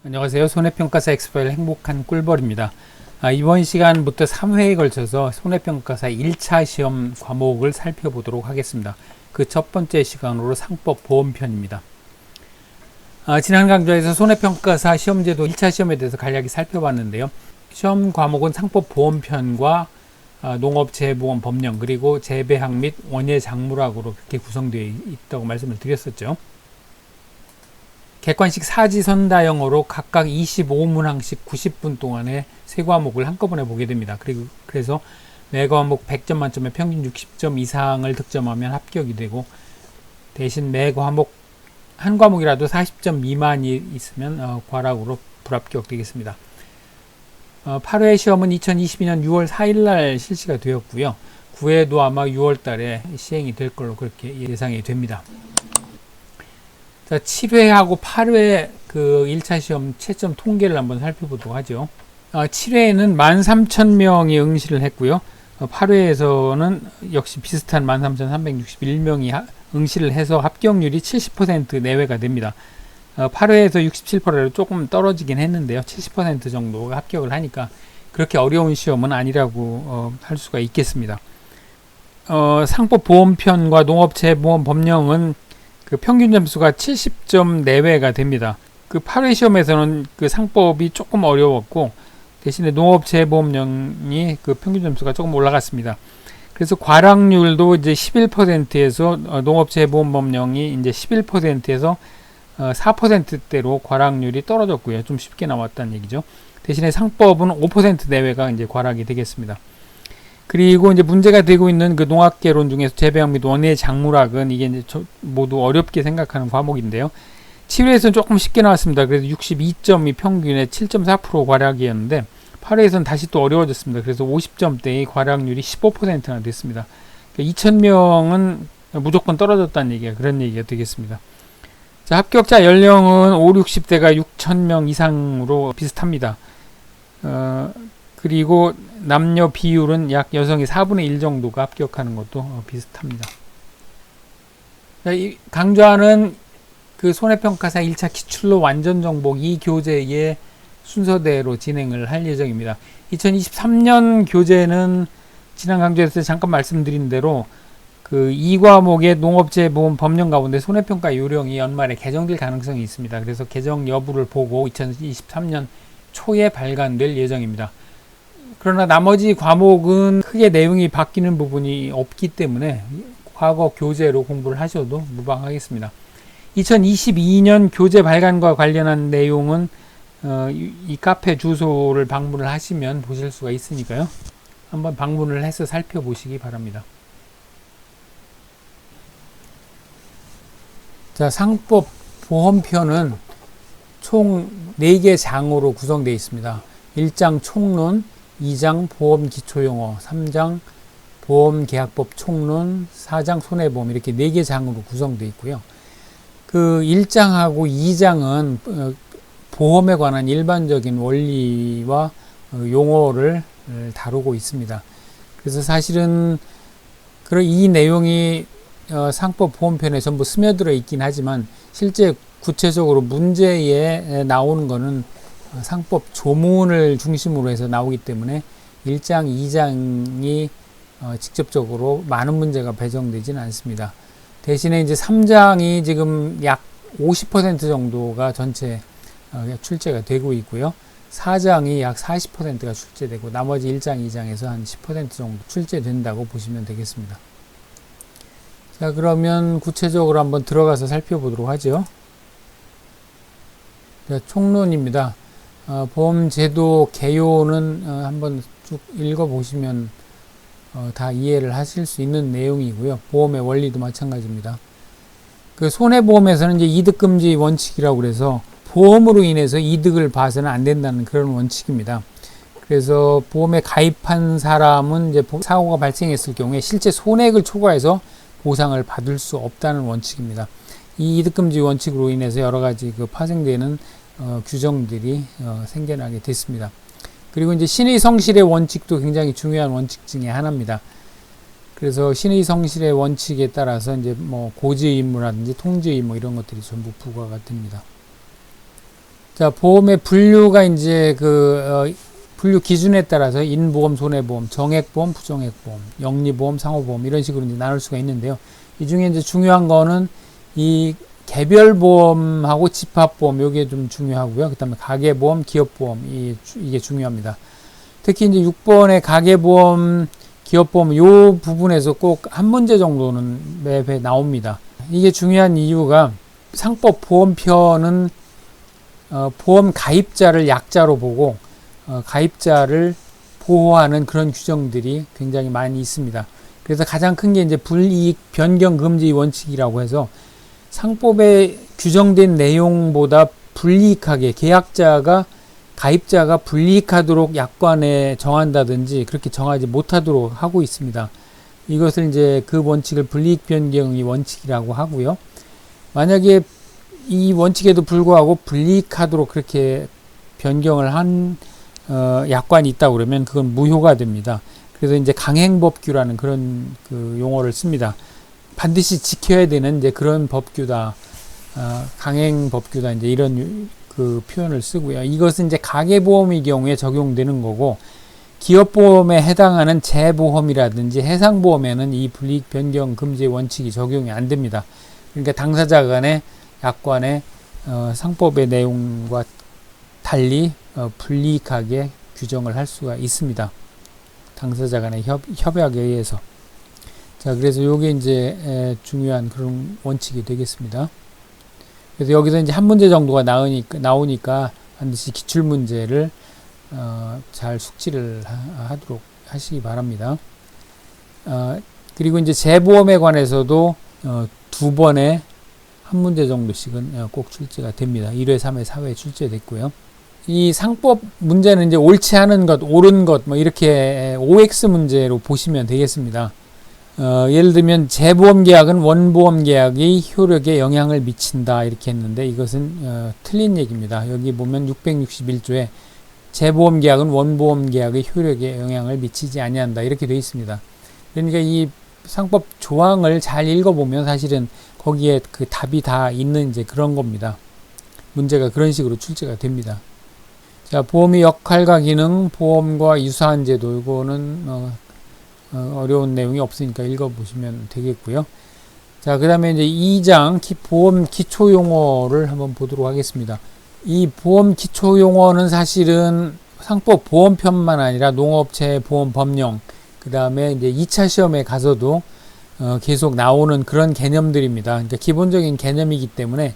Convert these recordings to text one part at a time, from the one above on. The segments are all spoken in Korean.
안녕하세요. 손해평가사 엑스파일 행복한 꿀벌입니다. 이번 시간부터 3회에 걸쳐서 손해평가사 1차 시험 과목을 살펴보도록 하겠습니다. 그 첫 번째 시간으로 상법 보험편입니다. 지난 강좌에서 손해평가사 시험제도 1차 시험에 대해서 간략히 살펴봤는데요. 시험 과목은 상법 보험편과 농업재해보험 법령 그리고 재배학 및 원예작물학으로 그렇게 구성되어 있다고 말씀을 드렸었죠. 객관식 사지선다형으로 각각 25문항씩 90분 동안에 세 과목을 한꺼번에 보게 됩니다. 그래서 매 과목 100점 만점에 평균 60점 이상을 득점하면 합격이 되고, 대신 매 과목 한 과목이라도 40점 미만이 있으면 과락으로 불합격 되겠습니다. 8회 시험은 2022년 6월 4일날 실시가 되었고요. 9회도 아마 6월 달에 시행이 될 걸로 그렇게 예상이 됩니다. 자, 7회하고 8회 그 1차 시험 채점 통계를 한번 살펴보도록 하죠. 7회에는 13,000명이 응시를 했고요. 8회에서는 역시 비슷한 13,361명이 응시를 해서 합격률이 70% 내외가 됩니다. 8회에서 67%로 조금 떨어지긴 했는데요. 70% 정도가 합격을 하니까 그렇게 어려운 시험은 아니라고 할 수가 있겠습니다. 상법 보험편과 농업재해보험 법령은 그 평균 점수가 70점 내외가 됩니다. 그 8회 시험에서는 그 상법이 조금 어려웠고, 대신에 농업재해보험령이 그 평균 점수가 조금 올라갔습니다. 그래서 과락률도 이제 11%에서 농업재해보험법령이 이제 11%에서 4%대로 과락률이 떨어졌고요. 좀 쉽게 나왔다는 얘기죠. 대신에 상법은 5% 내외가 이제 과락이 되겠습니다. 그리고 이제 문제가 되고 있는 그 농학개론 중에서 재배학 및 원예작물학은 이게 이제 모두 어렵게 생각하는 과목인데요. 7회에서는 조금 쉽게 나왔습니다. 그래서 62점이 평균의 7.4% 과락이었는데 8회에서는 다시 또 어려워졌습니다. 그래서 50점대의 과락률이 15%나 됐습니다. 그러니까 2,000명은 무조건 떨어졌다는 얘기가 그런 얘기가 되겠습니다. 자, 합격자 연령은 5, 60대가 6,000명 이상으로 비슷합니다. 그리고 남녀 비율은 약 여성이 4분의 1 정도가 합격하는 것도 비슷합니다. 강좌는 그 손해평가사 1차 기출로 완전 정복 이 교재의 순서대로 진행을 할 예정입니다. 2023년 교재는 지난 강좌에서 잠깐 말씀드린 대로 그 2과목의 농업재해보험 법령 가운데 손해평가 요령이 연말에 개정될 가능성이 있습니다. 그래서 개정 여부를 보고 2023년 초에 발간될 예정입니다. 그러나 나머지 과목은 크게 내용이 바뀌는 부분이 없기 때문에 과거 교재로 공부를 하셔도 무방하겠습니다. 2022년 교재 발간과 관련한 내용은 이 카페 주소를 방문을 하시면 보실 수가 있으니까요. 한번 방문을 해서 살펴보시기 바랍니다. 자, 상법 보험편은 총 4개 장으로 구성되어 있습니다. 1장 총론, 2장 보험 기초용어, 3장 보험계약법 총론, 4장 손해보험 이렇게 4개 장으로 구성되어 있고요. 그 1장하고 2장은 보험에 관한 일반적인 원리와 용어를 다루고 있습니다. 그래서 사실은 이 내용이 상법 보험편에 전부 스며들어 있긴 하지만 실제 구체적으로 문제에 나오는 거는 상법 조문을 중심으로 해서 나오기 때문에 1장, 2장이 직접적으로 많은 문제가 배정되지는 않습니다. 대신에 이제 3장이 지금 약 50% 정도가 전체 출제가 되고 있고요. 4장이 약 40%가 출제되고 나머지 1장, 2장에서 한 10% 정도 출제된다고 보시면 되겠습니다. 자, 그러면 구체적으로 한번 들어가서 살펴보도록 하죠. 자, 총론입니다. 보험제도 개요는 한번 쭉 읽어보시면 다 이해를 하실 수 있는 내용이고요. 보험의 원리도 마찬가지입니다. 그 손해보험에서는 이제 이득금지 원칙이라고 그래서 보험으로 인해서 이득을 봐서는 안 된다는 그런 원칙입니다. 그래서 보험에 가입한 사람은 이제 사고가 발생했을 경우에 실제 손해액을 초과해서 보상을 받을 수 없다는 원칙입니다. 이 이득금지 원칙으로 인해서 여러 가지 그 파생되는 규정들이 생겨나게 됐습니다. 그리고 이제 신의 성실의 원칙도 굉장히 중요한 원칙 중에 하나입니다. 그래서 신의 성실의 원칙에 따라서 이제 뭐 고지 의무라든지 통지 의무 이런 것들이 전부 부과가 됩니다. 자, 보험의 분류가 이제 분류 기준에 따라서 인보험, 손해보험, 정액보험, 부정액보험, 영리보험, 상호보험 이런 식으로 이제 나눌 수가 있는데요. 이 중에 이제 중요한 거는 이 개별보험하고 집합보험 요게 좀 중요하고요. 그다음에 가계보험, 기업보험 이게 중요합니다. 특히 이제 6번의 가계보험, 기업보험 요 부분에서 꼭 한 문제 정도는 매회 나옵니다. 이게 중요한 이유가 상법 보험편은 보험 가입자를 약자로 보고 가입자를 보호하는 그런 규정들이 굉장히 많이 있습니다. 그래서 가장 큰 게 이제 불이익 변경 금지 원칙이라고 해서 상법에 규정된 내용보다 불이익하게 가입자가 불이익하도록 약관에 정한다든지 그렇게 정하지 못하도록 하고 있습니다. 이것을 이제 그 원칙을 불이익 변경의 원칙이라고 하고요. 만약에 이 원칙에도 불구하고 불이익하도록 그렇게 변경을 한 약관이 있다 그러면 그건 무효가 됩니다. 그래서 이제 강행법규라는 그런 그 용어를 씁니다. 반드시 지켜야 되는 이제 그런 법규다, 강행법규다 이제 이런 그 표현을 쓰고요. 이것은 이제 가계보험의 경우에 적용되는 거고 기업보험에 해당하는 재보험이라든지 해상보험에는 이 불이익 변경 금지 원칙이 적용이 안 됩니다. 그러니까 당사자 간의 약관의 상법의 내용과 달리 불이익하게 규정을 할 수가 있습니다. 당사자 간의 협약에 의해서. 자, 그래서 요게 이제 중요한 그런 원칙이 되겠습니다. 그래서 여기서 이제 한 문제 정도가 나오니까 반드시 기출문제를 잘 숙지를 하도록 하시기 바랍니다. 그리고 이제 재보험에 관해서도 두 번에 한 문제 정도씩은 꼭 출제가 됩니다. 1회, 3회, 4회 출제됐고요. 이 상법 문제는 이제 옳지 않은 것, 옳은 것, 뭐 이렇게 OX 문제로 보시면 되겠습니다. 예를 들면 재보험 계약은 원보험 계약의 효력에 영향을 미친다 이렇게 했는데 이것은 틀린 얘기입니다. 여기 보면 661조에 재보험 계약은 원보험 계약의 효력에 영향을 미치지 아니한다 이렇게 되어 있습니다. 그러니까 이 상법 조항을 잘 읽어보면 사실은 거기에 그 답이 다 있는 이제 그런 겁니다. 문제가 그런 식으로 출제가 됩니다. 자, 보험의 역할과 기능, 보험과 유사한 제도, 이거는 어려운 내용이 없으니까 읽어보시면 되겠고요. 자, 그 다음에 이제 2장 보험 기초 용어를 한번 보도록 하겠습니다. 이 보험 기초 용어는 사실은 상법 보험편만 아니라 농업체 보험 법령, 그 다음에 이제 2차 시험에 가서도 계속 나오는 그런 개념들입니다. 그러니까 기본적인 개념이기 때문에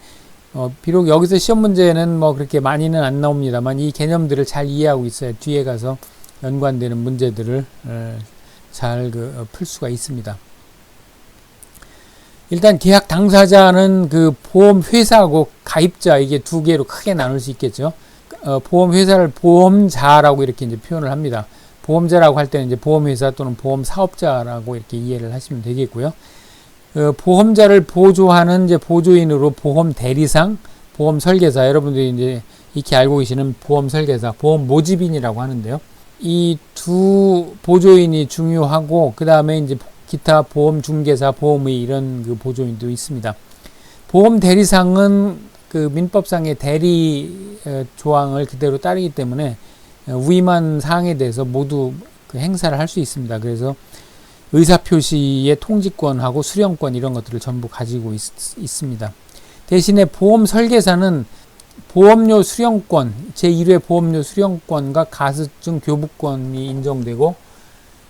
비록 여기서 시험 문제는 뭐 그렇게 많이는 안 나옵니다만 이 개념들을 잘 이해하고 있어야 뒤에 가서 연관되는 문제들을 잘 풀 수가 있습니다. 일단 계약 당사자는 그 보험회사하고 가입자 이게 두 개로 크게 나눌 수 있겠죠. 보험회사를 보험자라고 이렇게 이제 표현을 합니다. 보험자라고 할 때는 이제 보험회사 또는 보험사업자라고 이렇게 이해를 하시면 되겠고요. 보험자를 보조하는 이제 보조인으로 보험 대리상, 보험 설계사, 여러분들이 이제 익히 알고 계시는 보험 설계사, 보험 모집인이라고 하는데요. 이 두 보조인이 중요하고 그 다음에 이제 기타 보험 중개사, 보험의 이런 그 보조인도 있습니다. 보험 대리상은 그 민법상의 대리 조항을 그대로 따르기 때문에 위임한 사항에 대해서 모두 그 행사를 할 수 있습니다. 그래서 의사표시의 통지권하고 수령권 이런 것들을 전부 가지고 있습니다. 대신에 보험 설계사는 보험료 수령권, 제1회 보험료 수령권과 가습증 교부권이 인정되고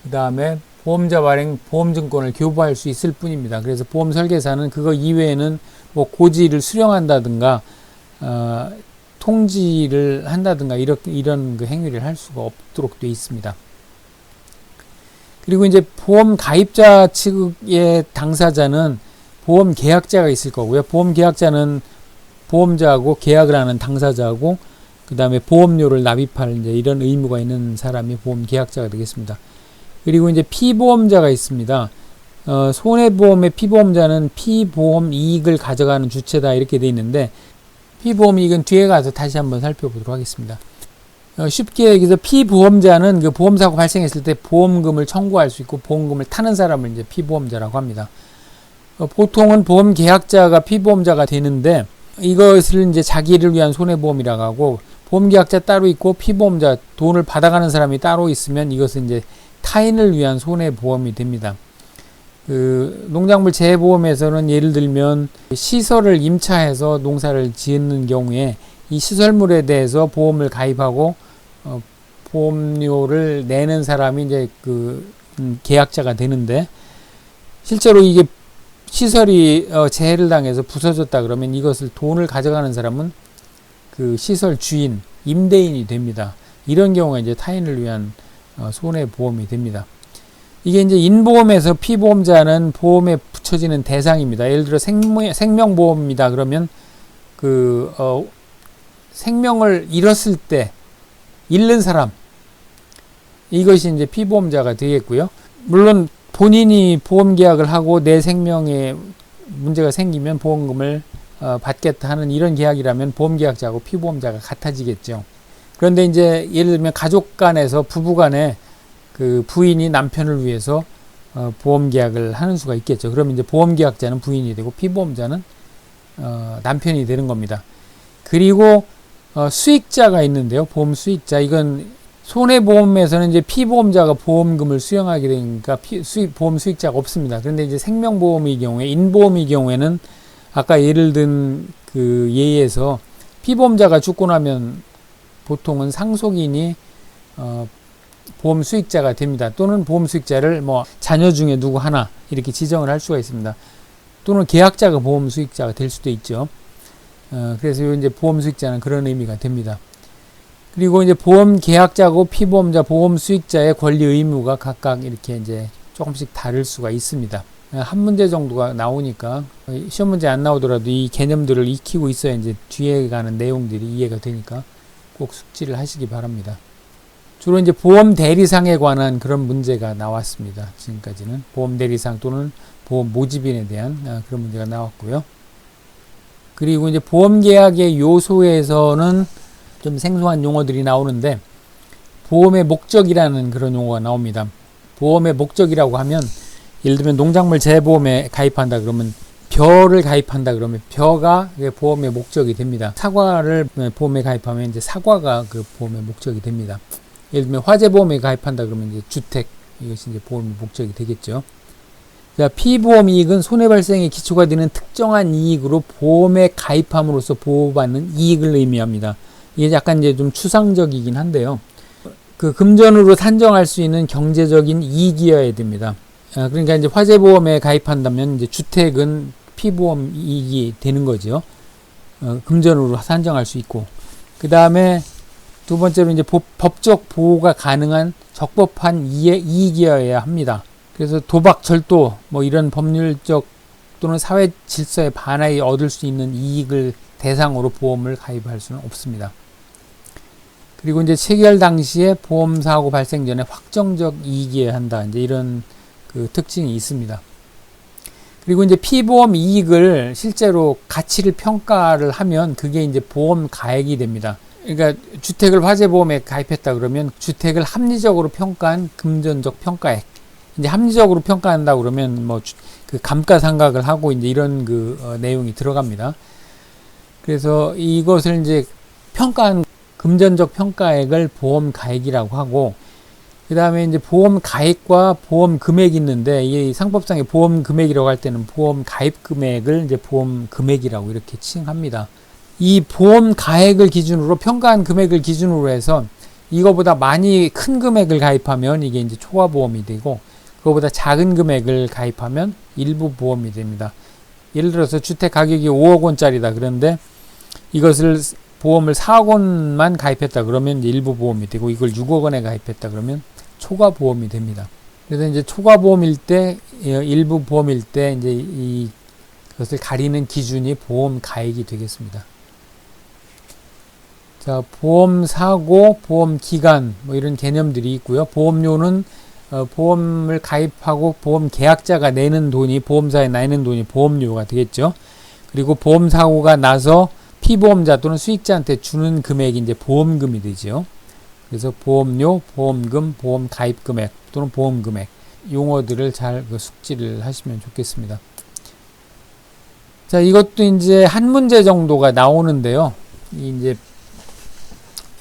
그 다음에 보험자 발행 보험증권을 교부할 수 있을 뿐입니다. 그래서 보험 설계사는 그거 이외에는 뭐 고지를 수령한다든가 통지를 한다든가 이런 그 행위를 할 수가 없도록 되어 있습니다. 그리고 이제 보험 가입자 측의 당사자는 보험 계약자가 있을 거고요. 보험 계약자는 보험자하고 계약을 하는 당사자하고 그 다음에 보험료를 납입할 이제 이런 의무가 있는 사람이 보험 계약자가 되겠습니다. 그리고 이제 피보험자가 있습니다. 손해보험의 피보험자는 피보험 이익을 가져가는 주체다 이렇게 되어 있는데 피보험 이익은 뒤에 가서 다시 한번 살펴보도록 하겠습니다. 쉽게 얘기해서 피보험자는 그 보험사고 발생했을 때 보험금을 청구할 수 있고 보험금을 타는 사람을 이제 피보험자라고 합니다. 보통은 보험 계약자가 피보험자가 되는데 이것을 이제 자기를 위한 손해보험이라고 하고, 보험계약자 따로 있고 피보험자, 돈을 받아가는 사람이 따로 있으면 이것은 이제 타인을 위한 손해보험이 됩니다. 그 농작물 재해보험에서는 예를 들면 시설을 임차해서 농사를 짓는 경우에 이 시설물에 대해서 보험을 가입하고 보험료를 내는 사람이 이제 그 계약자가 되는데, 실제로 이게 시설이 재해를 당해서 부서졌다 그러면 이것을 돈을 가져가는 사람은 그 시설 주인, 임대인이 됩니다. 이런 경우가 이제 타인을 위한 손해보험이 됩니다. 이게 이제 인보험에서 피보험자는 보험에 붙여지는 대상입니다. 예를 들어 생명보험이다 그러면 생명을 잃었을 때 잃는 사람, 이것이 이제 피보험자가 되겠고요. 물론 본인이 보험 계약을 하고 내 생명에 문제가 생기면 보험금을 받겠다 하는 이런 계약이라면 보험 계약자하고 피보험자가 같아지겠죠. 그런데 이제 예를 들면 가족 간에서 부부 간에 그 부인이 남편을 위해서 보험 계약을 하는 수가 있겠죠. 그러면 이제 보험 계약자는 부인이 되고 피보험자는 남편이 되는 겁니다. 그리고 수익자가 있는데요. 보험 수익자, 이건 손해보험에서는 이제 피보험자가 보험금을 수령하게 되니까 보험 수익자가 없습니다. 그런데 이제 생명보험의 경우에, 인보험의 경우에는 아까 예를 든 그 예에서 피보험자가 죽고 나면 보통은 상속인이 보험 수익자가 됩니다. 또는 보험 수익자를 뭐 자녀 중에 누구 하나 이렇게 지정을 할 수가 있습니다. 또는 계약자가 보험 수익자가 될 수도 있죠. 그래서 이제 보험 수익자는 그런 의미가 됩니다. 그리고 이제 보험 계약자고 피보험자, 보험 수익자의 권리 의무가 각각 이렇게 이제 조금씩 다를 수가 있습니다. 한 문제 정도가 나오니까 시험 문제 안 나오더라도 이 개념들을 익히고 있어야 이제 뒤에 가는 내용들이 이해가 되니까 꼭 숙지를 하시기 바랍니다. 주로 이제 보험 대리상에 관한 그런 문제가 나왔습니다. 지금까지는 보험 대리상 또는 보험 모집인에 대한 그런 문제가 나왔고요. 그리고 이제 보험 계약의 요소에서는 좀 생소한 용어들이 나오는데, 보험의 목적이라는 그런 용어가 나옵니다. 보험의 목적이라고 하면 예를 들면 농작물 재보험에 가입한다 그러면 벼를 가입한다 그러면 벼가 보험의 목적이 됩니다. 사과를 보험에 가입하면 이제 사과가 그 보험의 목적이 됩니다. 예를 들면 화재보험에 가입한다 그러면 이제 주택, 이것이 이제 보험의 목적이 되겠죠. 자, 피보험 이익은 손해 발생의 기초가 되는 특정한 이익으로 보험에 가입함으로써 보호받는 이익을 의미합니다. 이게 약간 이제 좀 추상적이긴 한데요. 그 금전으로 산정할 수 있는 경제적인 이익이어야 됩니다. 그러니까 이제 화재보험에 가입한다면 이제 주택은 피보험 이익이 되는 거죠. 금전으로 산정할 수 있고. 그 다음에 두 번째로 이제 법적 보호가 가능한 적법한 이익이어야 합니다. 그래서 도박, 절도, 뭐 이런 법률적 또는 사회 질서에 반하에 얻을 수 있는 이익을 대상으로 보험을 가입할 수는 없습니다. 그리고 이제 체결 당시에 보험사고 발생 전에 확정적 이익이어야 한다. 이제 이런 그 특징이 있습니다. 그리고 이제 피보험 이익을 실제로 가치를 평가를 하면 그게 이제 보험 가액이 됩니다. 그러니까 주택을 화재보험에 가입했다 그러면 주택을 합리적으로 평가한 금전적 평가액. 이제 합리적으로 평가한다 그러면 뭐 그 감가상각을 하고 이제 이런 그 내용이 들어갑니다. 그래서 이것을 이제 평가한 금전적 평가액을 보험 가액이라고 하고, 그 다음에 이제 보험 가액과 보험 금액이 있는데, 이 상법상의 보험 금액이라고 할 때는 보험 가입 금액을 이제 보험 금액이라고 이렇게 칭합니다. 이 보험 가액을 기준으로, 평가한 금액을 기준으로 해서 이거보다 많이 큰 금액을 가입하면 이게 이제 초과보험이 되고, 그거보다 작은 금액을 가입하면 일부 보험이 됩니다. 예를 들어서 주택 가격이 5억 원짜리다 그런데 이것을 보험을 4억 원만 가입했다 그러면 이제 일부 보험이 되고, 이걸 6억 원에 가입했다 그러면 초과 보험이 됩니다. 그래서 이제 초과 보험일 때, 일부 보험일 때 이제 이것을 가리는 기준이 보험 가액이 되겠습니다. 자, 보험 사고, 보험 기간 뭐 이런 개념들이 있고요. 보험료는 보험을 가입하고 보험 계약자가 내는 돈이, 보험사에 내는 돈이 보험료가 되겠죠. 그리고 보험 사고가 나서 피보험자 또는 수익자한테 주는 금액이 이제 보험금이 되죠. 그래서 보험료, 보험금, 보험 가입 금액 또는 보험 금액, 용어들을 잘 숙지를 하시면 좋겠습니다. 자, 이것도 이제 한 문제 정도가 나오는데요. 이제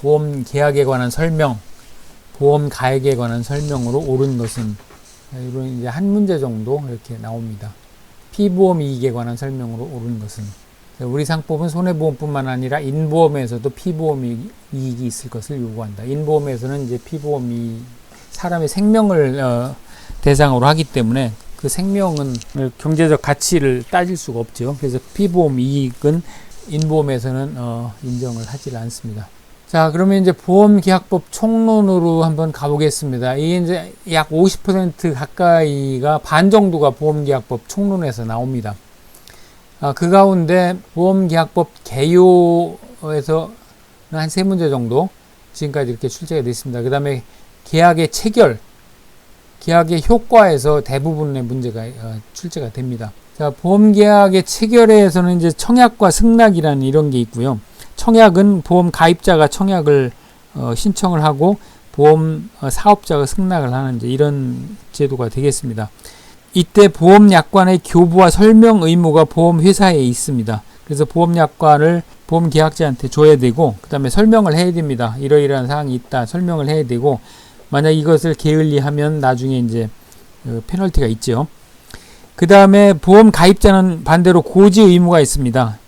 보험 계약에 관한 설명, 보험 가액에 관한 설명으로 옳은 것은 이런 이제 한 문제 정도 이렇게 나옵니다. 피보험 이익에 관한 설명으로 옳은 것은 우리 상법은 손해보험뿐만 아니라 인보험에서도 피보험 이익이 있을 것을 요구한다. 인보험에서는 이제 피보험이 사람의 생명을 대상으로 하기 때문에 그 생명은 경제적 가치를 따질 수가 없죠. 그래서 피보험 이익은 인보험에서는 인정을 하지 않습니다. 자, 그러면 이제 보험계약법 총론으로 한번 가보겠습니다. 이게 이제 약 50% 가까이가 반 정도가 보험계약법 총론에서 나옵니다. 그 가운데 보험계약법 개요에서 한 3문제 정도 지금까지 이렇게 출제가 됐습니다. 그 다음에 계약의 체결, 계약의 효과에서 대부분의 문제가 출제가 됩니다. 자, 보험계약의 체결에서는 이제 청약과 승낙이라는 이런 게 있고요. 청약은 보험 가입자가 청약을 신청을 하고 보험 사업자가 승낙을 하는 이제 이런 제도가 되겠습니다. 이때 보험약관의 교부와 설명 의무가 보험회사에 있습니다. 그래서 보험약관을 보험계약자한테 줘야 되고 그 다음에 설명을 해야 됩니다. 이러이러한 사항이 있다 설명을 해야 되고 만약 이것을 게을리하면 나중에 이제 페널티가 있죠. 그 다음에 보험 가입자는 반대로 고지 의무가 있습니다.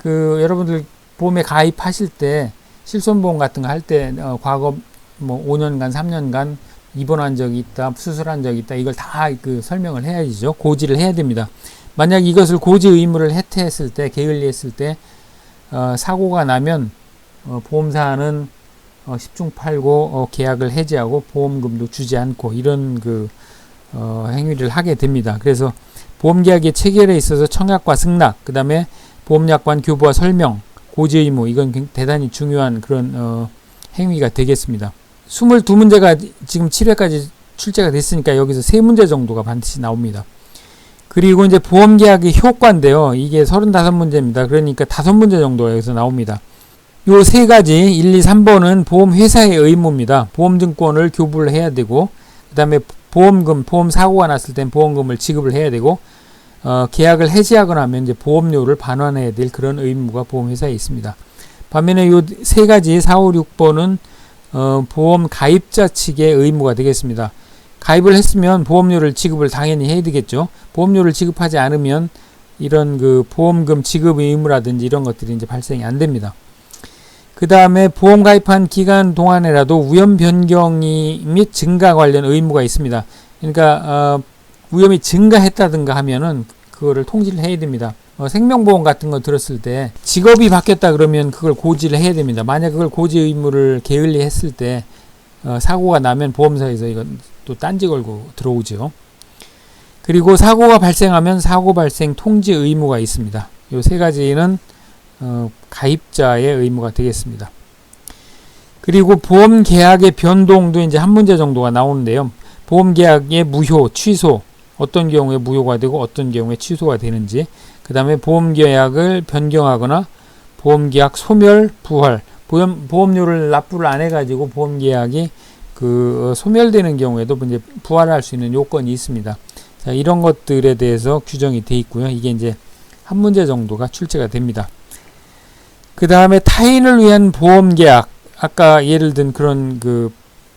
여러분들 보험에 가입하실 때 실손보험 같은 거 할 때 과거 뭐 5년간 3년간 입원한 적이 있다 수술한 적이 있다 이걸 다 설명을 해야죠. 고지를 해야 됩니다. 만약 이것을 고지 의무를 해태했을 때 게을리했을 때 사고가 나면 보험사는 10중 팔고 계약을 해지하고 보험금도 주지 않고 이런 행위를 하게 됩니다. 그래서 보험계약의 체결에 있어서 청약과 승낙 그 다음에 보험약관 교부와 설명 고지 의무 이건 대단히 중요한 그런 행위가 되겠습니다. 22문제가 지금 7회까지 출제가 됐으니까 여기서 3문제 정도가 반드시 나옵니다. 그리고 이제 보험계약의 효과인데요. 이게 35문제입니다. 그러니까 5문제 정도가 여기서 나옵니다. 요 3가지 1, 2, 3번은 보험회사의 의무입니다. 보험증권을 교부를 해야 되고 그 다음에 보험금, 보험사고가 났을 땐 보험금을 지급을 해야 되고 계약을 해지하거나 하면 이제 보험료를 반환해야 될 그런 의무가 보험회사에 있습니다. 반면에 요 3가지 4, 5, 6번은 보험 가입자 측의 의무가 되겠습니다. 가입을 했으면 보험료를 지급을 당연히 해야 되겠죠. 보험료를 지급하지 않으면 이런 보험금 지급 의무라든지 이런 것들이 이제 발생이 안 됩니다. 그 다음에 보험 가입한 기간 동안에라도 위험 변경이 및 증가 관련 의무가 있습니다. 그러니까 위험이 증가했다든가 하면은 그거를 통지를 해야 됩니다. 생명보험 같은 거 들었을 때 직업이 바뀌었다 그러면 그걸 고지를 해야 됩니다. 만약 그걸 고지 의무를 게을리 했을 때 사고가 나면 보험사에서 이건 또 딴지 걸고 들어오죠. 그리고 사고가 발생하면 사고 발생 통지 의무가 있습니다. 이 3가지는 가입자의 의무가 되겠습니다. 그리고 보험 계약의 변동도 이제 한 문제 정도가 나오는데요. 보험 계약의 무효, 취소, 어떤 경우에 무효가 되고 어떤 경우에 취소가 되는지, 그 다음에 보험 계약을 변경하거나 보험 계약 소멸, 부활, 보험료를 납부를 안 해가지고 보험 계약이 소멸되는 경우에도 이제 부활할 수 있는 요건이 있습니다. 자, 이런 것들에 대해서 규정이 되어 있고요. 이게 이제 한 문제 정도가 출제가 됩니다. 그 다음에 타인을 위한 보험 계약, 아까 예를 든 그런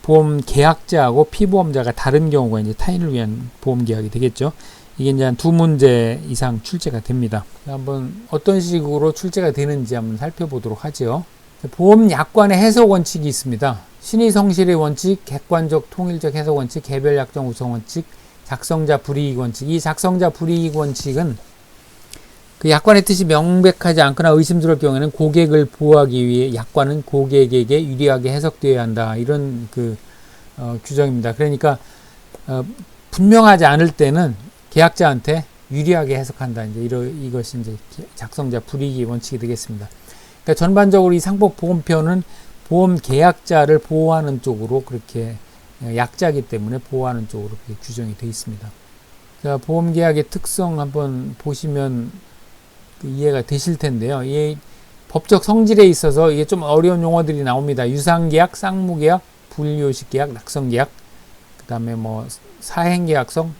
보험 계약자하고 피보험자가 다른 경우가 이제 타인을 위한 보험 계약이 되겠죠. 이게 이제 한 2문제 이상 출제가 됩니다. 한번 어떤 식으로 출제가 되는지 한번 살펴보도록 하죠. 보험 약관의 해석 원칙이 있습니다. 신의 성실의 원칙, 객관적 통일적 해석 원칙, 개별 약정 구성 원칙, 작성자 불이익 원칙. 이 작성자 불이익 원칙은 약관의 뜻이 명백하지 않거나 의심스러울 경우에는 고객을 보호하기 위해 약관은 고객에게 유리하게 해석되어야 한다. 이런 규정입니다. 그러니까 분명하지 않을 때는 계약자한테 유리하게 해석한다. 이제 이것이 이제 작성자 불이익 원칙이 되겠습니다. 그러니까 전반적으로 이 상법 보험편은 보험 계약자를 보호하는 쪽으로 그렇게 약자이기 때문에 보호하는 쪽으로 그렇게 규정이 되어 있습니다. 자, 보험 계약의 특성 한번 보시면 이해가 되실 텐데요. 이 법적 성질에 있어서 이게 좀 어려운 용어들이 나옵니다. 유상계약, 쌍무계약, 분리요식계약, 낙성계약, 그 다음에 뭐 사행계약성,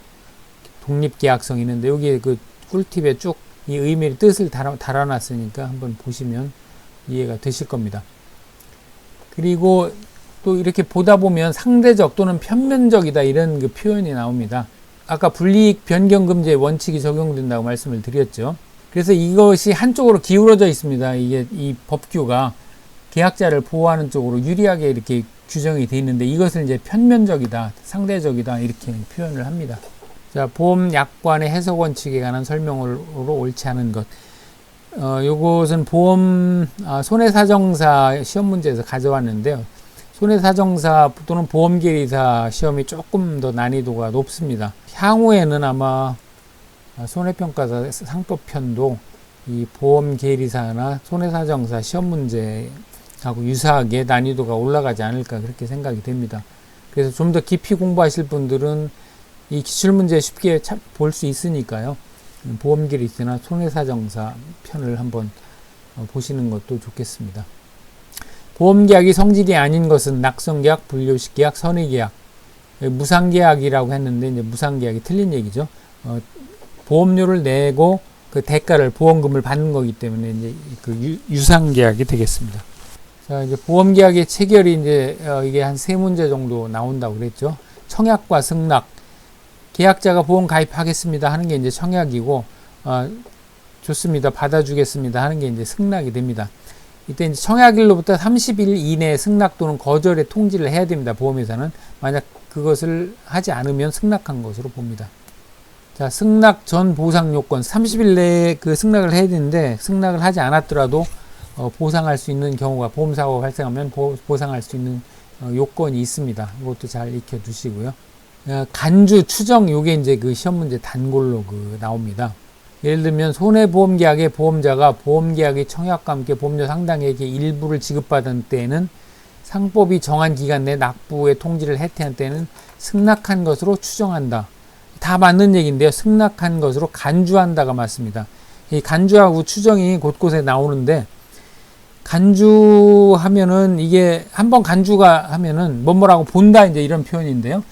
독립계약성 있는데 여기에 꿀팁에 쭉 이 의미의 뜻을 달아놨으니까 한번 보시면 이해가 되실 겁니다. 그리고 또 이렇게 보다 보면 상대적 또는 편면적이다 이런 그 표현이 나옵니다. 아까 불이익 변경금지의 원칙이 적용된다고 말씀을 드렸죠. 그래서 이것이 한쪽으로 기울어져 있습니다. 이게 이 법규가 계약자를 보호하는 쪽으로 유리하게 이렇게 규정이 되어 있는데 이것을 이제 편면적이다, 상대적이다 이렇게 표현을 합니다. 자, 보험약관의 해석 원칙에 관한 설명으로 옳지 않은 것. 요것은 손해사정사 시험 문제에서 가져왔는데요. 손해사정사 또는 보험계리사 시험이 조금 더 난이도가 높습니다. 향후에는 아마 손해평가사 상법편도 이 보험계리사나 손해사정사 시험 문제하고 유사하게 난이도가 올라가지 않을까 그렇게 생각이 됩니다. 그래서 좀 더 깊이 공부하실 분들은 이 기출문제 쉽게 볼 수 있으니까요. 보험계리사나 손해사정사 편을 한번 보시는 것도 좋겠습니다. 보험계약이 성질이 아닌 것은 낙성계약, 불료식계약, 선의계약, 무상계약이라고 했는데 이제 무상계약이 틀린 얘기죠. 보험료를 내고 그 대가를 보험금을 받는 거기 때문에 이제 그 유상계약이 되겠습니다. 자, 이제 보험계약의 체결이 이제 이게 한 3문제 정도 나온다고 그랬죠. 청약과 승낙. 계약자가 보험 가입하겠습니다 하는 게 이제 청약이고, 좋습니다. 받아주겠습니다 하는 게 이제 승낙이 됩니다. 이때 이제 청약일로부터 30일 이내에 승낙 또는 거절의 통지를 해야 됩니다. 보험회사는. 만약 그것을 하지 않으면 승낙한 것으로 봅니다. 자, 승낙 전 보상 요건 30일 내에 그 승낙을 해야 되는데 승낙을 하지 않았더라도 보상할 수 있는 경우가 보험사고가 발생하면 보상할 수 있는 요건이 있습니다. 이것도 잘 익혀 두시고요. 간주 추정 요게 이제 그 시험 문제 단골로 나옵니다. 예를 들면 손해보험계약의 보험자가 보험계약의 청약과 함께 보험료 상당액의 일부를 지급받은 때에는 상법이 정한 기간 내 납부의 통지를 해태한 때에는 승낙한 것으로 추정한다. 다 맞는 얘기인데요. 승낙한 것으로 간주한다가 맞습니다. 이 간주하고 추정이 곳곳에 나오는데 간주하면은 이게 한번 간주가 하면은 뭐라고 본다 이제 이런 표현인데요.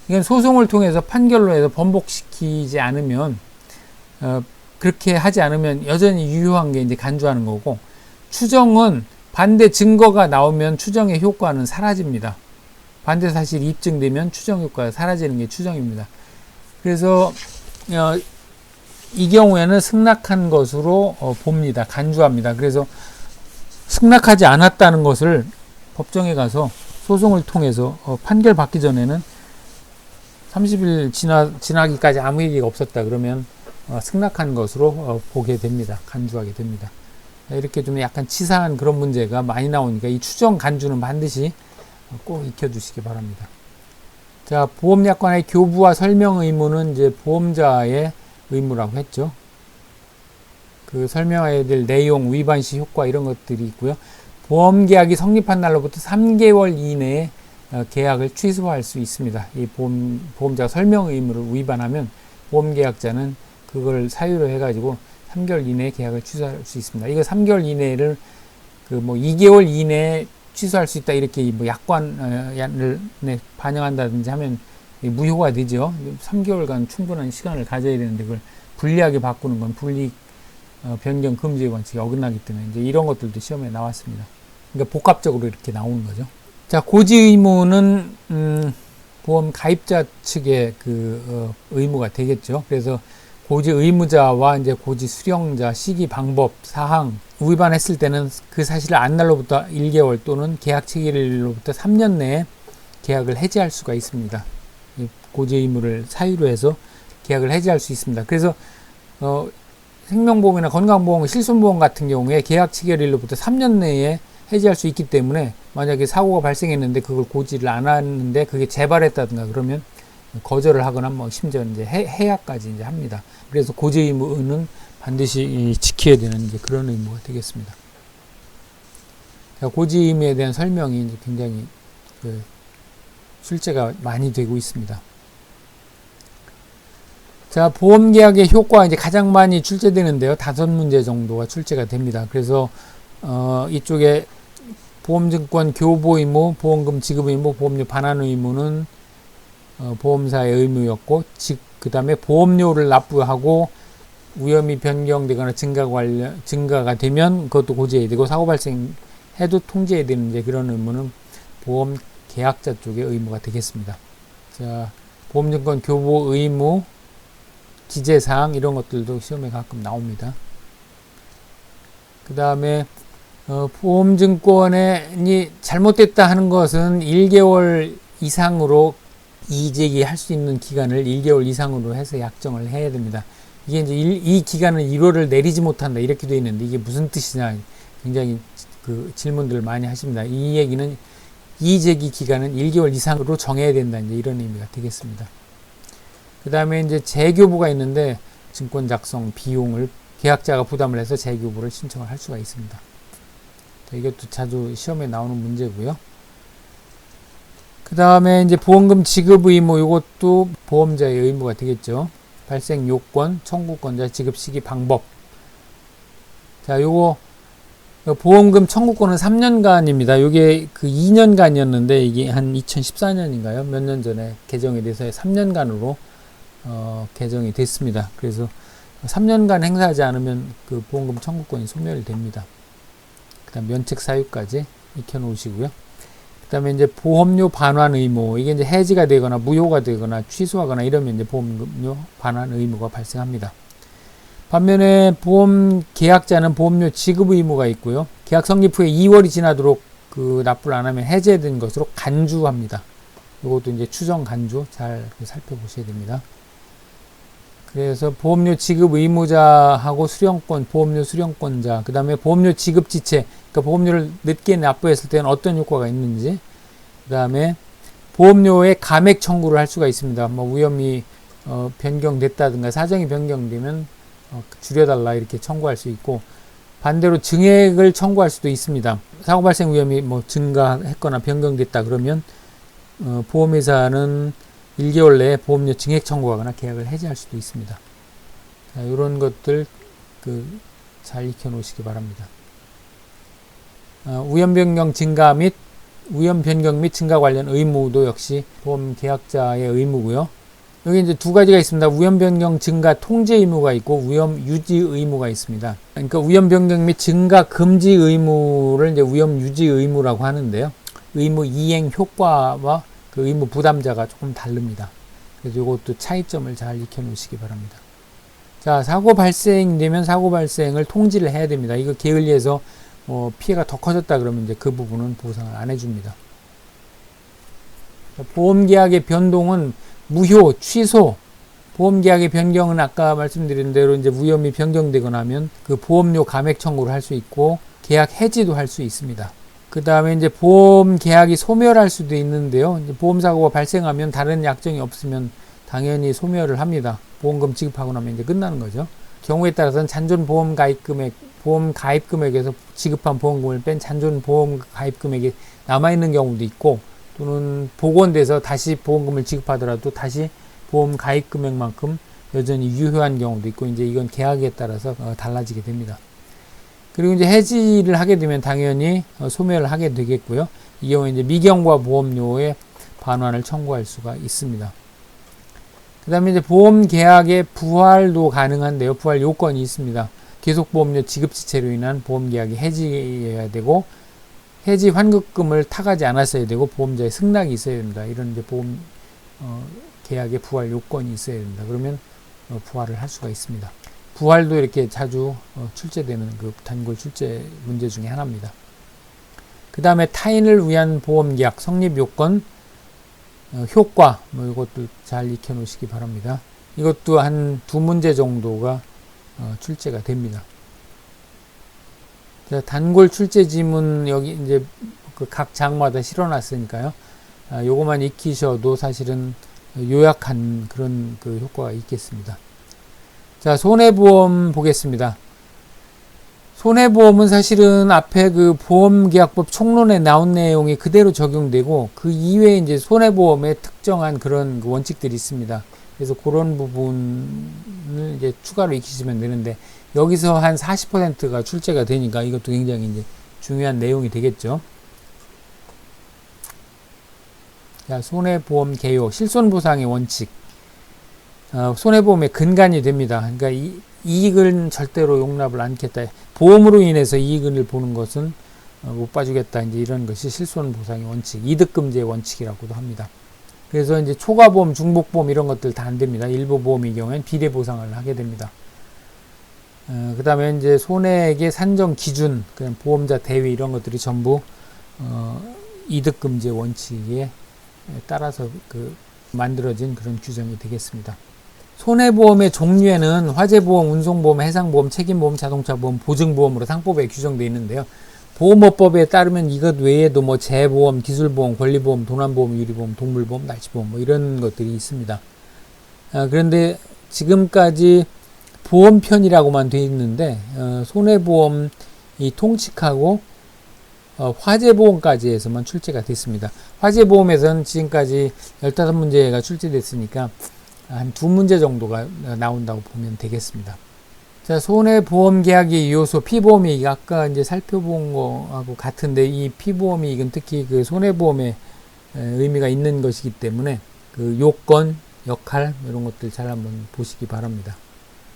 이건 소송을 통해서 판결로 해서 번복시키지 않으면 그렇게 하지 않으면 여전히 유효한 게 이제 간주하는 거고, 추정은 반대 증거가 나오면 추정의 효과는 사라집니다. 반대 사실이 입증되면 추정 효과가 사라지는 게 추정입니다. 그래서 이 경우에는 승낙한 것으로 봅니다. 간주합니다. 그래서 승낙하지 않았다는 것을 법정에 가서 소송을 통해서 판결받기 전에는 30일 지나기까지 아무 얘기가 없었다 그러면 승낙한 것으로 보게 됩니다. 간주하게 됩니다. 이렇게 좀 약간 치사한 그런 문제가 많이 나오니까 이 추정 간주는 반드시 꼭 익혀두시기 바랍니다. 자, 보험약관의 교부와 설명 의무는 이제 보험자의 의무라고 했죠. 그 설명해야 될 내용, 위반 시 효과 이런 것들이 있고요. 보험계약이 성립한 날로부터 3개월 이내에 계약을 취소할 수 있습니다. 이 보험자가 설명 의무를 위반하면 보험계약자는 그걸 사유로 해가지고 3개월 이내에 계약을 취소할 수 있습니다. 이거 3개월 이내를 2개월 이내에 취소할 수 있다 이렇게 약관을 반영한다든지 하면 무효가 되죠. 3개월간 충분한 시간을 가져야 되는데 그걸 불리하게 바꾸는 건 불이익 변경 금지 원칙에 어긋나기 때문에 이제 이런 것들도 시험에 나왔습니다. 그러니까 복합적으로 이렇게 나오는 거죠. 자, 고지 의무는 보험 가입자 측의 의무가 되겠죠. 그래서 고지 의무자와 이제 고지 수령자 시기 방법 사항 위반했을 때는 그 사실을 안 날로부터 1개월 또는 계약 체결일로부터 3년 내에 계약을 해지할 수가 있습니다. 이 고지 의무를 사유로 해서 계약을 해지할 수 있습니다. 그래서 생명보험이나 건강보험, 실손보험 같은 경우에 계약 체결일로부터 3년 내에 해지할 수 있기 때문에 만약에 사고가 발생했는데 그걸 고지를 안 하는데 그게 재발했다든가 그러면 거절을 하거나 심지어 이제 해약까지 이제 합니다. 그래서 고지 의무는 반드시 지켜야 되는 이제 그런 의무가 되겠습니다. 자, 고지 의무에 대한 설명이 이제 굉장히 출제가 많이 되고 있습니다. 자, 보험계약의 효과가 이제 가장 많이 출제되는데요. 5문제 정도가 출제가 됩니다. 그래서 이쪽에 보험증권 교부 의무, 보험금 지급 의무, 보험료 반환 의무는 보험사의 의무였고, 그 다음에 보험료를 납부하고 위험이 변경되거나 증가가 되면 그것도 고지해야 되고, 사고 발생해도 통지해야 되는 이제 그런 의무는 보험 계약자 쪽의 의무가 되겠습니다. 자, 보험증권 교부 의무, 기재사항 이런 것들도 시험에 가끔 나옵니다. 그 다음에 보험증권이 잘못됐다 하는 것은 1개월 이상으로 이의제기할 수 있는 기간을 1개월 이상으로 해서 약정을 해야 됩니다. 이게 이제 이 기간은 1월을 내리지 못한다 이렇게 되어 있는데 이게 무슨 뜻이냐 굉장히 그 질문들을 많이 하십니다. 이 얘기는 이의제기 기간은 1개월 이상으로 정해야 된다 이제 이런 의미가 되겠습니다. 그 다음에 이제 재교부가 있는데 증권 작성 비용을 계약자가 부담을 해서 재교부를 신청을 할 수가 있습니다. 자, 이것도 자주 시험에 나오는 문제고요. 그 다음에 이제 보험금 지급 의무, 이것도 보험자의 의무가 되겠죠. 발생 요건, 청구권자, 지급 시기, 방법. 자, 요거 보험금 청구권은 3년간입니다. 요게 그 2년간이었는데 이게 한 2014년인가요? 몇 년 전에 개정이 돼서 3년간으로 개정이 됐습니다. 그래서 3년간 행사하지 않으면 그 보험금 청구권이 소멸됩니다. 그 다음 면책 사유까지 익혀 놓으시고요. 그 다음에 이제 보험료 반환 의무, 이게 이제 해지가 되거나 무효가 되거나 취소하거나 이러면 이제 보험료 반환 의무가 발생합니다. 반면에 보험 계약자는 보험료 지급 의무가 있고요. 계약 성립 후에 2월이 지나도록 그 납부를 안 하면 해제된 것으로 간주합니다. 이것도 이제 추정 간주 잘 살펴보셔야 됩니다. 그래서 보험료 지급 의무자하고 수령권, 보험료 수령권자, 그 다음에 보험료 지급 지체, 그러니까 보험료를 늦게 납부했을 때는 어떤 효과가 있는지, 그 다음에 보험료의 감액 청구를 할 수가 있습니다. 뭐 위험이 변경됐다든가 사정이 변경되면 줄여달라 이렇게 청구할 수 있고, 반대로 증액을 청구할 수도 있습니다. 사고 발생 위험이 뭐 증가했거나 변경됐다 그러면 보험회사는 1개월 내에 보험료 증액 청구하거나 계약을 해지할 수도 있습니다. 자, 이런 것들 잘 익혀 놓으시기 바랍니다. 위험 변경 증가 및 위험 변경 및 증가 관련 의무도 역시 보험 계약자의 의무고요. 여기 이제 두 가지가 있습니다. 위험 변경 증가 통제 의무가 있고 위험 유지 의무가 있습니다. 그러니까 위험 변경 및 증가 금지 의무를 이제 위험 유지 의무라고 하는데요. 의무 이행 효과와 그 의무 부담자가 조금 다릅니다. 그래서 이것도 차이점을 잘 익혀 놓으시기 바랍니다. 자, 사고 발생되면 사고 발생을 통지를 해야 됩니다. 이거 게을리해서 피해가 더 커졌다 그러면 이제 그 부분은 보상을 안 해줍니다. 보험계약의 변동은 무효, 취소, 보험계약의 변경은 아까 말씀드린 대로 이제 위험이 변경되거나 하면 그 보험료 감액 청구를 할 수 있고 계약 해지도 할 수 있습니다. 그 다음에 이제 보험 계약이 소멸할 수도 있는데요. 이제 보험사고가 발생하면 다른 약정이 없으면 당연히 소멸을 합니다. 보험금 지급하고 나면 이제 끝나는 거죠. 경우에 따라서는 잔존 보험 가입 금액, 보험 가입 금액에서 지급한 보험금을 뺀 잔존 보험 가입 금액이 남아있는 경우도 있고, 또는 복원돼서 다시 보험금을 지급하더라도 다시 보험 가입 금액만큼 여전히 유효한 경우도 있고, 이제 이건 계약에 따라서 달라지게 됩니다. 그리고 이제 해지를 하게 되면 당연히 소멸을 하게 되겠고요. 이 경우에 이제 미경과 보험료의 반환을 청구할 수가 있습니다. 그 다음에 이제 보험 계약의 부활도 가능한데요. 부활 요건이 있습니다. 계속보험료 지급지체로 인한 보험 계약이 해지해야 되고, 해지 환급금을 타가지 않았어야 되고, 보험자의 승낙이 있어야 됩니다. 이런 이제 보험 계약의 부활 요건이 있어야 됩니다. 그러면 부활을 할 수가 있습니다. 부활도 이렇게 자주 출제되는 그 단골 출제 문제 중에 하나입니다. 그 다음에 타인을 위한 보험계약 성립 요건, 효과, 뭐 이것도 잘 익혀 놓으시기 바랍니다. 이것도 한 2문제 정도가 출제가 됩니다. 자, 단골 출제 지문 여기 이제 그 각 장마다 실어놨으니까요. 요거만 익히셔도 사실은 요약한 그런 그 효과가 있겠습니다. 자, 손해보험 보겠습니다. 손해보험은 사실은 앞에 그 보험계약법 총론에 나온 내용이 그대로 적용되고, 그 이외에 이제 손해보험에 특정한 그런 그 원칙들이 있습니다. 그래서 그런 부분을 이제 추가로 익히시면 되는데, 여기서 한 40%가 출제가 되니까 이것도 굉장히 이제 중요한 내용이 되겠죠. 자, 손해보험 개요, 실손보상의 원칙. 손해보험의 근간이 됩니다. 그러니까 이익은 절대로 용납을 않겠다. 보험으로 인해서 이익을 보는 것은 못 봐주겠다. 이제 이런 것이 실손보상의 원칙, 이득금지의 원칙이라고도 합니다. 그래서 이제 초과보험, 중복보험 이런 것들 다 안 됩니다. 일부 보험의 경우에는 비례보상을 하게 됩니다. 그 다음에 이제 손해액의 산정 기준, 그냥 보험자 대위 이런 것들이 전부 이득금지의 원칙에 따라서 만들어진 그런 규정이 되겠습니다. 손해보험의 종류에는 화재보험, 운송보험, 해상보험, 책임보험, 자동차보험, 보증보험으로 상법에 규정되어 있는데요. 보험업법에 따르면 이것 외에도 뭐 재보험, 기술보험, 권리보험, 도난보험, 유리보험, 동물보험, 날치보험 뭐 이런 것들이 있습니다. 그런데 지금까지 보험편이라고만 되어 있는데 손해보험이 통칙하고 화재보험까지 해서만 출제가 됐습니다. 화재보험에서는 지금까지 15문제가 출제됐으니까 한 2문제 정도가 나온다고 보면 되겠습니다. 자, 손해보험 계약의 요소, 피보험이익, 아까 이제 살펴본 거하고 같은데, 이 피보험이익은 특히 그 손해보험에 의미가 있는 것이기 때문에 그 요건, 역할, 이런 것들 잘 한번 보시기 바랍니다.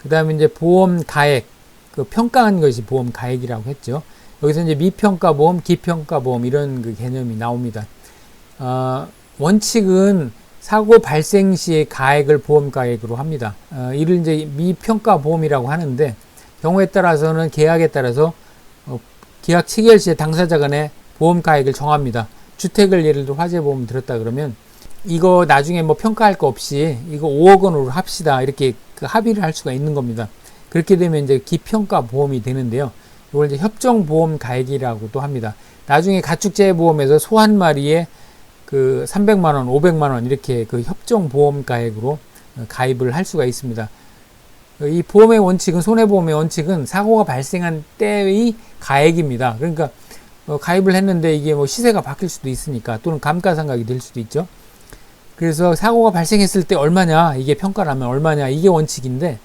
그 다음에 이제 보험 가액, 그 평가한 것이 보험 가액이라고 했죠. 여기서 이제 미평가보험, 기평가보험, 이런 그 개념이 나옵니다. 원칙은 사고 발생 시의 가액을 보험가액으로 합니다. 이를 이제 미평가보험이라고 하는데, 경우에 따라서는 계약에 따라서 계약 체결 시에 당사자 간에 보험가액을 정합니다. 주택을 예를 들어 화재보험 들었다 그러면 이거 나중에 뭐 평가할 거 없이 이거 5억 원으로 합시다, 이렇게 그 합의를 할 수가 있는 겁니다. 그렇게 되면 이제 기평가보험이 되는데요. 이걸 이제 협정보험가액이라고도 합니다. 나중에 가축재해보험에서 소 한 마리에 그 300만원, 500만원 이렇게 그 협정보험가액으로 가입을 할 수가 있습니다. 이 보험의 원칙은, 손해보험의 원칙은 사고가 발생한 때의 가액입니다. 그러니까 가입을 했는데 이게 뭐 시세가 바뀔 수도 있으니까, 또는 감가상각이 될 수도 있죠. 그래서 사고가 발생했을 때 얼마냐, 이게 평가를 하면 얼마냐, 이게 원칙인데,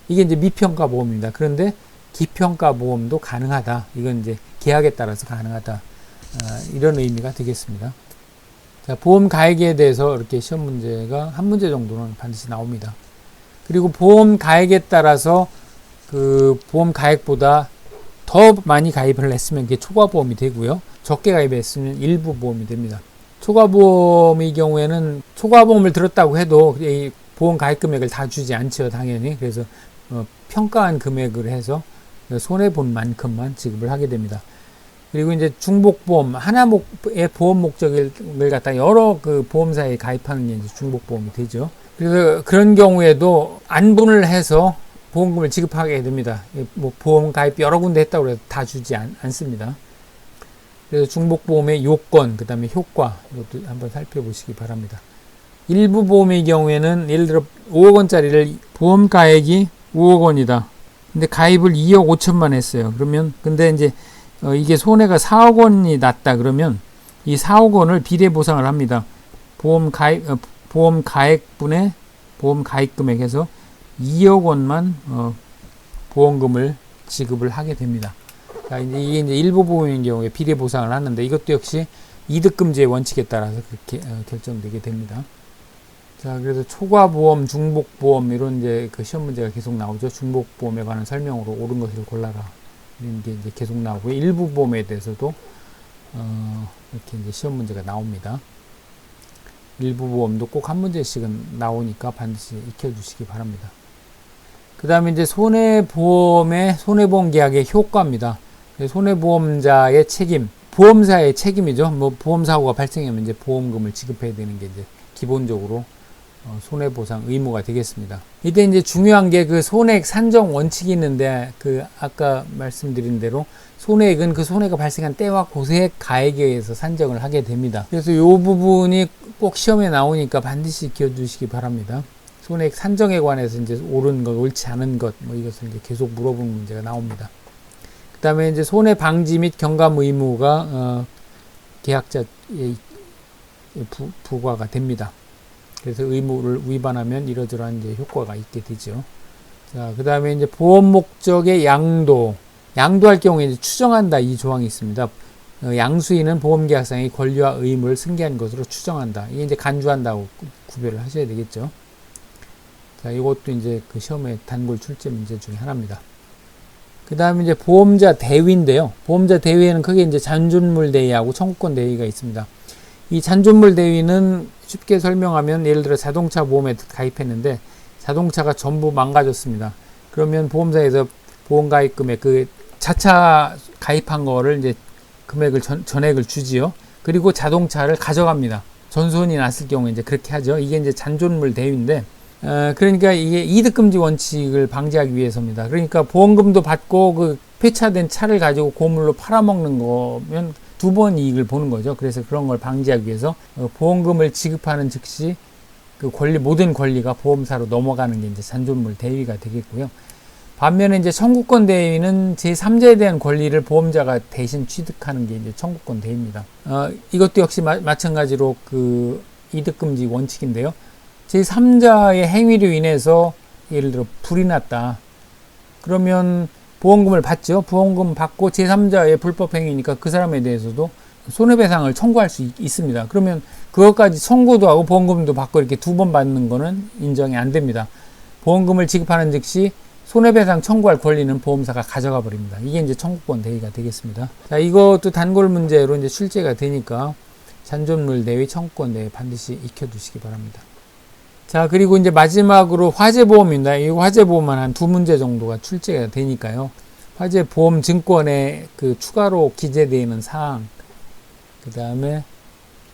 이게 이제 미평가보험입니다. 그런데 기평가보험도 가능하다. 이건 이제 계약에 따라서 가능하다. 이런 의미가 되겠습니다. 자, 보험 가액에 대해서 이렇게 시험 문제가 한 문제 정도는 반드시 나옵니다. 그리고 보험 가액에 따라서 그 보험 가액보다 더 많이 가입을 했으면 그게 초과보험이 되고요. 적게 가입했으면 일부 보험이 됩니다. 초과보험의 경우에는 초과보험을 들었다고 해도 이 보험 가입 금액을 다 주지 않죠, 당연히. 그래서 평가한 금액을 해서 손해본 만큼만 지급을 하게 됩니다. 그리고 이제 중복보험, 하나의 보험 목적을 갖다 여러 그 보험사에 가입하는 게 이제 중복보험이 되죠. 그래서 그런 경우에도 안분을 해서 보험금을 지급하게 됩니다. 뭐 보험 가입 여러 군데 했다고 해서 다 주지 않습니다. 그래서 중복보험의 요건, 그 다음에 효과, 이것도 한번 살펴보시기 바랍니다. 일부 보험의 경우에는 예를 들어 5억 원짜리를 보험 가액이 5억 원이다. 근데 가입을 2억 5천만 했어요. 그러면 근데 이제 이게 손해가 4억 원이 났다 그러면 이 4억 원을 비례 보상을 합니다. 보험 가액분의 보험 가입 금액에서 2억 원만 보험금을 지급을 하게 됩니다. 자, 이게 이제 일부 보험인 경우에 비례 보상을 하는데, 이것도 역시 이득금지의 원칙에 따라서 그렇게 결정되게 됩니다. 자, 그래서 초과보험, 중복보험 이런 이제 그 시험 문제가 계속 나오죠. 중복보험에 관한 설명으로 옳은 것을 골라라, 이런 게 이제 계속 나오고, 일부 보험에 대해서도 이렇게 이제 시험 문제가 나옵니다. 일부 보험도 꼭 한 문제씩은 나오니까 반드시 익혀두시기 바랍니다. 그 다음에 이제 손해보험 계약의 효과입니다. 손해보험자의 책임, 보험사의 책임이죠. 뭐 보험사고가 발생하면 이제 보험금을 지급해야 되는 게 이제 기본적으로 손해보상 의무가 되겠습니다. 이때 이제 중요한 게 그 손해액 산정 원칙이 있는데, 그 아까 말씀드린 대로 손해액은 그 손해가 발생한 때와 고세액 가액에 의해서 산정을 하게 됩니다. 그래서 이 부분이 꼭 시험에 나오니까 반드시 기억두시기 바랍니다. 손해액 산정에 관해서 이제 옳은 것, 옳지 않은 것, 뭐 이것을 이제 계속 물어보는 문제가 나옵니다. 그 다음에 이제 손해 방지 및 경감 의무가 계약자에 부과가 됩니다. 그래서 의무를 위반하면 이러저러한 이제 효과가 있게 되죠. 자, 그 다음에 이제 보험 목적의 양도할 경우에 이제 추정한다, 이 조항이 있습니다. 양수인은 보험계약상의 권리와 의무를 승계한 것으로 추정한다. 이게 이제 간주한다고 구별을 하셔야 되겠죠. 자, 이것도 이제 그 시험의 단골 출제 문제 중에 하나입니다. 그 다음에 이제 보험자 대위인데요. 보험자 대위에는 크게 이제 잔존물 대위하고 청구권 대위가 있습니다. 이 잔존물 대위는 쉽게 설명하면 예를 들어 자동차 보험에 가입했는데 자동차가 전부 망가졌습니다. 그러면 보험사에서 보험가입금액 그 자차 가입한 거를 이제 금액을 전액을 주지요. 그리고 자동차를 가져갑니다. 전손이 났을 경우에 이제 그렇게 하죠. 이게 이제 잔존물 대위인데, 그러니까 이게 이득금지 원칙을 방지하기 위해서입니다. 그러니까 보험금도 받고 그 폐차된 차를 가지고 고물로 팔아먹는 거면 두 번 이익을 보는 거죠. 그래서 그런 걸 방지하기 위해서 보험금을 지급하는 즉시 그 모든 권리가 보험사로 넘어가는 게 이제 잔존물 대위가 되겠고요. 반면에 이제 청구권 대위는 제3자에 대한 권리를 보험자가 대신 취득하는 게 이제 청구권 대위입니다. 이것도 역시 마찬가지로 그 이득금지 원칙인데요. 제3자의 행위로 인해서 예를 들어 불이 났다. 그러면 보험금을 받죠. 보험금 받고 제3자의 불법 행위니까 그 사람에 대해서도 손해배상을 청구할 수 있습니다. 그러면 그것까지 청구도 하고 보험금도 받고 이렇게 두 번 받는 거는 인정이 안 됩니다. 보험금을 지급하는 즉시 손해배상 청구할 권리는 보험사가 가져가 버립니다. 이게 이제 청구권 대위가 되겠습니다. 자, 이것도 단골 문제로 이제 출제가 되니까 잔존물 대위, 청구권 대위 반드시 익혀두시기 바랍니다. 자, 그리고 이제 마지막으로 화재보험입니다. 이 화재보험은 한 두 문제 정도가 출제가 되니까요. 화재보험 증권에 그 추가로 기재되어 있는 사항, 그 다음에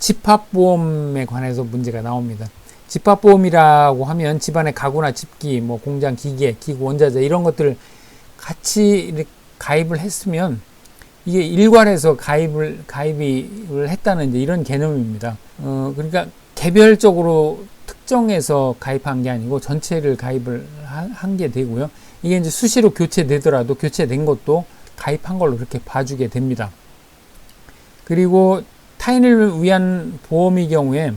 집합보험에 관해서 문제가 나옵니다. 집합보험이라고 하면 집안의 가구나 집기, 뭐 공장 기계, 기구, 원자재 이런 것들을 같이 가입을 했으면 이게 일괄해서 가입을 했다는 이제 이런 개념입니다. 그러니까 개별적으로 특정해서 가입한 게 아니고 전체를 가입을 한 게 되고요. 이게 이제 수시로 교체되더라도 교체된 것도 가입한 걸로 그렇게 봐주게 됩니다. 그리고 타인을 위한 보험의 경우에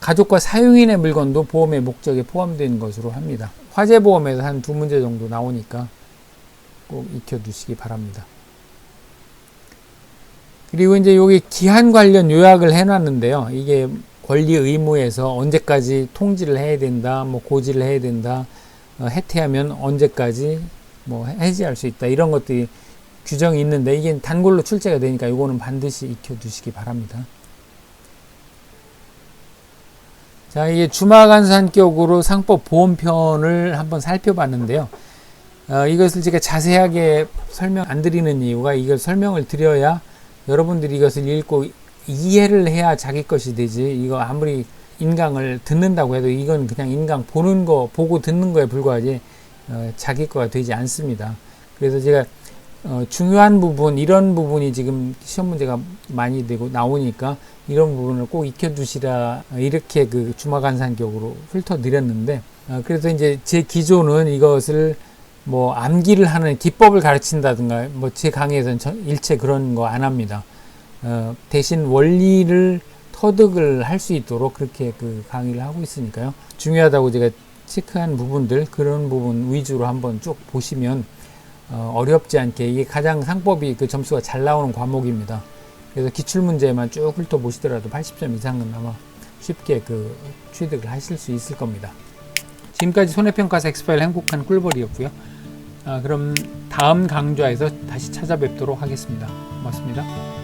가족과 사용인의 물건도 보험의 목적에 포함된 것으로 합니다. 화재보험에서 한 두 문제 정도 나오니까 꼭 익혀두시기 바랍니다. 그리고 이제 여기 기한 관련 요약을 해놨는데요. 이게 권리 의무에서 언제까지 통지를 해야 된다, 뭐 고지를 해야 된다, 해태하면 언제까지 뭐 해지할 수 있다, 이런 것들이 규정이 있는데 이게 단골로 출제가 되니까 이거는 반드시 익혀두시기 바랍니다. 자, 이게 주마간산격으로 상법 보험편을 한번 살펴봤는데요. 이것을 제가 자세하게 설명 안 드리는 이유가 이걸 설명을 드려야 여러분들이 이것을 읽고 이해를 해야 자기 것이 되지, 이거 아무리 인강을 듣는다고 해도 이건 그냥 인강 보는 거, 보고 듣는 거에 불과하지 자기 거가 되지 않습니다. 그래서 제가 중요한 부분, 이런 부분이 지금 시험 문제가 많이 되고 나오니까 이런 부분을 꼭 익혀두시라, 이렇게 그 주마간산격으로 훑어드렸는데, 그래서 이제 제 기조는 이것을 뭐 암기를 하는 기법을 가르친다든가 뭐 제 강의에서는 일체 그런 거 안 합니다. 대신 원리를 터득을 할 수 있도록 그렇게 그 강의를 하고 있으니까요. 중요하다고 제가 체크한 부분들, 그런 부분 위주로 한번 쭉 보시면 어렵지 않게, 이게 가장 상법이 그 점수가 잘 나오는 과목입니다. 그래서 기출문제만 쭉 훑어보시더라도 80점 이상은 아마 쉽게 그 취득을 하실 수 있을 겁니다. 지금까지 손해평가사 엑스파일 행복한 꿀벌이었고요. 그럼 다음 강좌에서 다시 찾아뵙도록 하겠습니다. 고맙습니다.